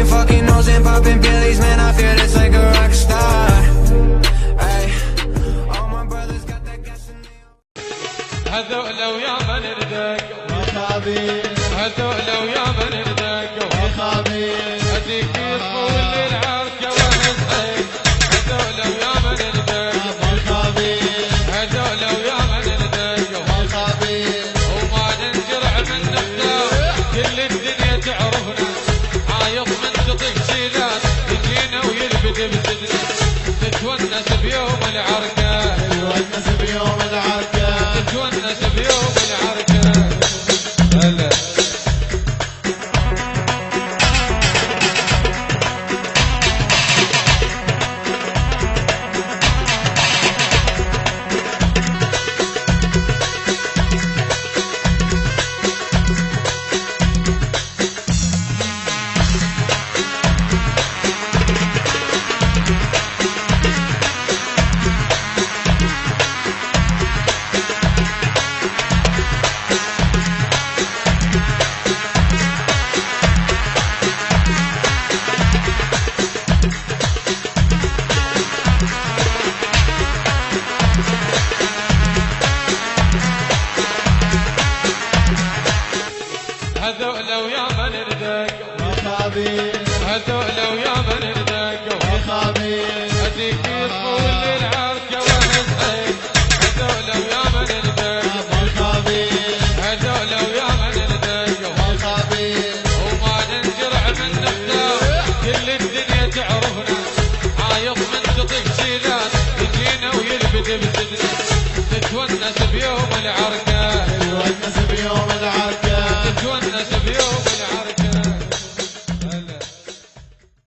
Popping fucking nose and popping pillies, man, I feel it's like a rock star. Ay, all my brothers got that gas in their... هذول ويا من ردقوا وخابين، هذول ويا من ردقوا وخابين، اديك يطول للعركه وهزعين. هذول ويا من ردقوا وخابين، هذول ويا من ردقوا وخابين، وما ننجرع من نبدا كل الدنيا تعرفنا. عايض من تطق شيلات يجينا ويلبد بسدنا. تتونس بيوم العركه، تتونس بيوم العركة، تتونس بيوم العركه. هلا هذول ويا من ردقوا وخابين، هذول ويا من